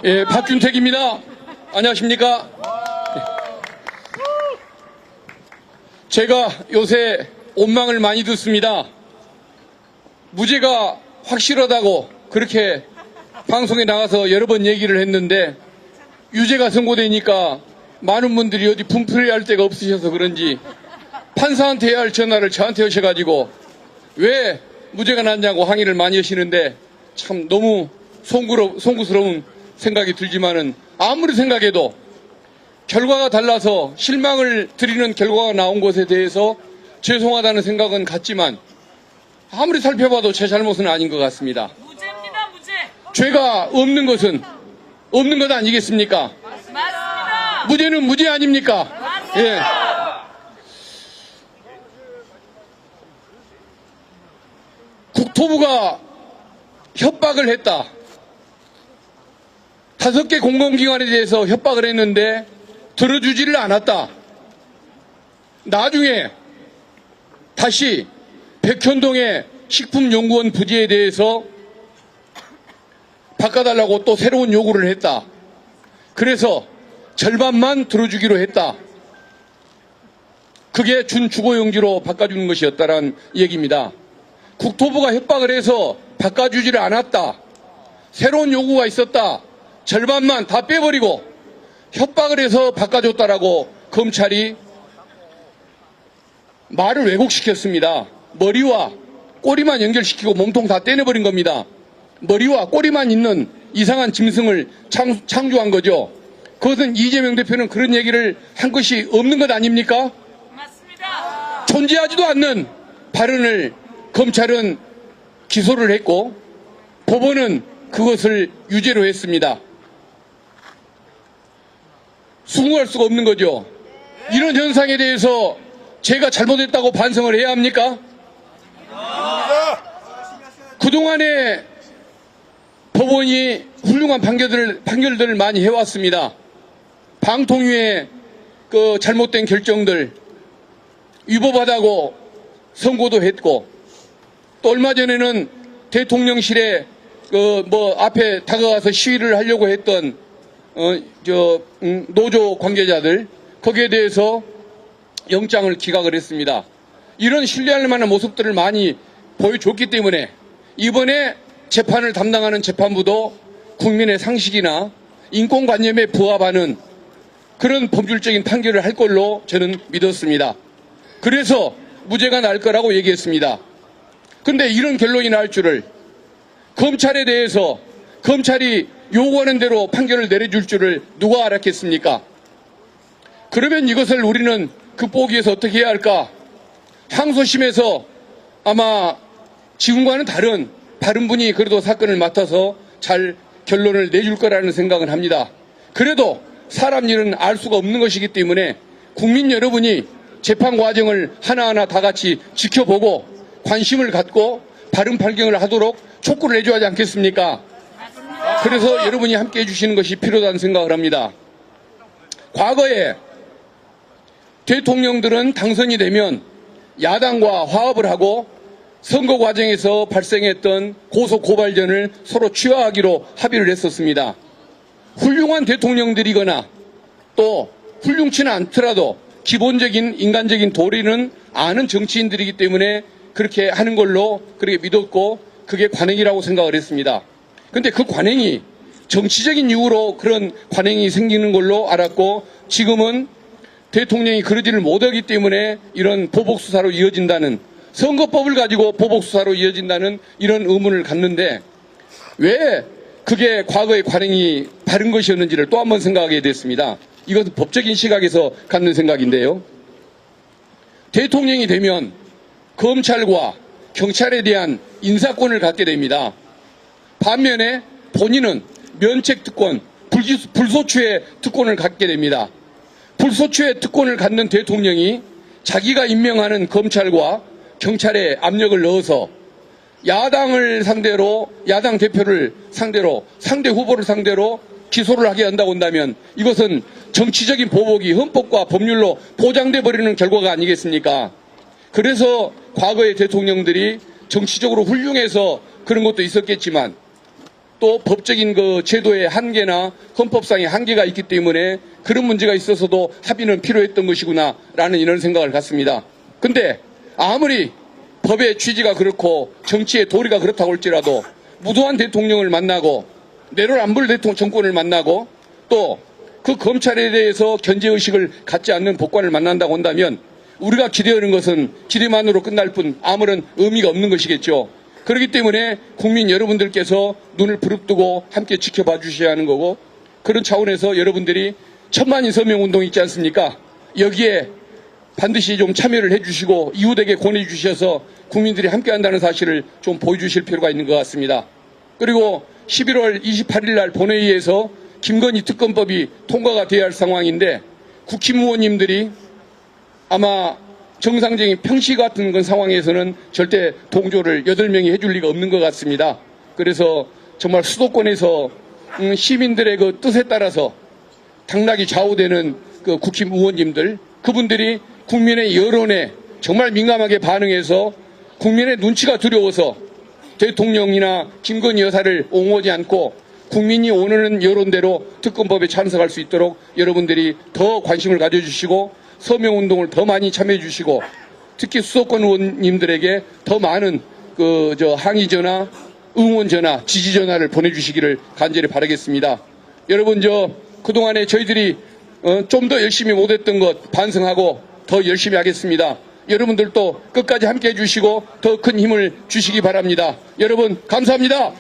예, 박준택입니다. 안녕하십니까? 제가 요새 원망을 많이 듣습니다. 무죄가 확실하다고 그렇게 방송에 나가서 여러 번 얘기를 했는데 유죄가 선고되니까 많은 분들이 어디 분풀이 할 데가 없으셔서 그런지 판사한테 해야 할 전화를 저한테 하셔가지고 왜 무죄가 났냐고 항의를 많이 하시는데 참 너무 송구스러운 생각이 들지만은 아무리 생각해도 결과가 달라서 실망을 드리는 결과가 나온 것에 대해서 죄송하다는 생각은 같지만 아무리 살펴봐도 제 잘못은 아닌 것 같습니다. 무죄입니다, 무죄. 죄가 없는 것은 없는 것 아니겠습니까? 맞습니다. 무죄는 무죄 아닙니까? 맞습니다. 예. 국토부가 협박을 했다. 5개 공공기관에 대해서 협박을 했는데 들어주지를 않았다. 나중에 다시 백현동의 식품연구원 부지에 대해서 바꿔달라고 또 새로운 요구를 했다. 그래서 절반만 들어주기로 했다. 그게 준주거용지로 바꿔주는 것이었다는 얘기입니다. 국토부가 협박을 해서 바꿔주지를 않았다. 새로운 요구가 있었다. 절반만 다 빼버리고 협박을 해서 바꿔줬다라고 검찰이 말을 왜곡시켰습니다. 머리와 꼬리만 연결시키고 몸통 다 떼내버린 겁니다. 머리와 꼬리만 있는 이상한 짐승을 창조한 거죠. 그것은 이재명 대표는 그런 얘기를 한 것이 없는 것 아닙니까? 맞습니다. 존재하지도 않는 발언을 검찰은 기소를 했고 법원은 그것을 유죄로 했습니다. 수긍할 수가 없는 거죠. 이런 현상에 대해서 제가 잘못했다고 반성을 해야 합니까? 그동안에 법원이 훌륭한 판결들을 많이 해왔습니다. 방통위의 그 잘못된 결정들 위법하다고 선고도 했고 또 얼마 전에는 대통령실에 앞에 다가가서 시위를 하려고 했던 노조 관계자들 거기에 대해서 영장을 기각을 했습니다. 이런 신뢰할 만한 모습들을 많이 보여줬기 때문에 이번에 재판을 담당하는 재판부도 국민의 상식이나 인권관념에 부합하는 그런 법률적인 판결을 할 걸로 저는 믿었습니다. 그래서 무죄가 날 거라고 얘기했습니다. 그런데 이런 결론이 날 줄을 검찰에 대해서 검찰이 요구하는 대로 판결을 내려줄 줄을 누가 알았겠습니까? 그러면 이것을 우리는 극복하기 위해서 어떻게 해야 할까? 항소심에서 아마 지금과는 다른 분이 그래도 사건을 맡아서 잘 결론을 내줄 거라는 생각은 합니다. 그래도 사람 일은 알 수가 없는 것이기 때문에 국민 여러분이 재판 과정을 하나하나 다 같이 지켜보고 관심을 갖고 바른 판결을 하도록 촉구를 해줘야 하지 않겠습니까? 그래서 여러분이 함께 해주시는 것이 필요하다는 생각을 합니다. 과거에 대통령들은 당선이 되면 야당과 화합을 하고 선거 과정에서 발생했던 고소 고발전을 서로 취하하기로 합의를 했었습니다. 훌륭한 대통령들이거나 또 훌륭치는 않더라도 기본적인 인간적인 도리는 아는 정치인들이기 때문에 그렇게 하는 걸로 그렇게 믿었고 그게 관행이라고 생각을 했습니다. 그런데 그 관행이 정치적인 이유로 그런 관행이 생기는 걸로 알았고 지금은 대통령이 그러지를 못하기 때문에 이런 보복수사로 이어진다는 선거법을 가지고 보복수사로 이어진다는 이런 의문을 갖는데 왜 그게 과거의 관행이 바른 것이었는지를 또 한 번 생각하게 됐습니다. 이것은 법적인 시각에서 갖는 생각인데요. 대통령이 되면 검찰과 경찰에 대한 인사권을 갖게 됩니다. 반면에 본인은 면책특권, 불소추의 특권을 갖게 됩니다. 불소추의 특권을 갖는 대통령이 자기가 임명하는 검찰과 경찰에 압력을 넣어서 야당을 상대로 야당 대표를 상대로 상대 후보를 상대로 기소를 하게 한다고 한다면 이것은 정치적인 보복이 헌법과 법률로 보장돼 버리는 결과가 아니겠습니까? 그래서 과거의 대통령들이 정치적으로 훌륭해서 그런 것도 있었겠지만 또 법적인 그 제도의 한계나 헌법상의 한계가 있기 때문에 그런 문제가 있어서도 합의는 필요했던 것이구나라는 이런 생각을 갖습니다. 근데 아무리 법의 취지가 그렇고 정치의 도리가 그렇다고 할지라도 무도한 대통령을 만나고 내로남불 정권을 만나고 또 그 검찰에 대해서 견제의식을 갖지 않는 법관을 만난다고 한다면 우리가 기대하는 것은 기대만으로 끝날 뿐 아무런 의미가 없는 것이겠죠. 그렇기 때문에 국민 여러분들께서 눈을 부릅뜨고 함께 지켜봐 주셔야 하는 거고, 그런 차원에서 여러분들이 1000만인 서명운동 있지 않습니까? 여기에 반드시 좀 참여를 해주시고 이웃에게 권해주셔서 국민들이 함께한다는 사실을 좀 보여주실 필요가 있는 것 같습니다. 그리고 11월 28일 날 본회의에서 김건희 특검법이 통과가 돼야 할 상황인데 국힘 의원님들이 아마 정상적인 평시 같은 그 상황에서는 절대 동조를 8명이 해줄 리가 없는 것 같습니다. 그래서 정말 수도권에서 시민들의 그 뜻에 따라서 당락이 좌우되는 그 국힘 의원님들, 그분들이 국민의 여론에 정말 민감하게 반응해서 국민의 눈치가 두려워서 대통령이나 김건희 여사를 옹호하지 않고 국민이 원하는 여론대로 특검법에 찬성할 수 있도록 여러분들이 더 관심을 가져주시고 서명운동을 더 많이 참여해 주시고 특히 수도권 의원님들에게 더 많은 항의 전화, 응원 전화, 지지 전화를 보내주시기를 간절히 바라겠습니다. 여러분 그동안에 저희들이 좀 더 열심히 못했던 것 반성하고 더 열심히 하겠습니다. 여러분들도 끝까지 함께 해주시고 더 큰 힘을 주시기 바랍니다. 여러분 감사합니다.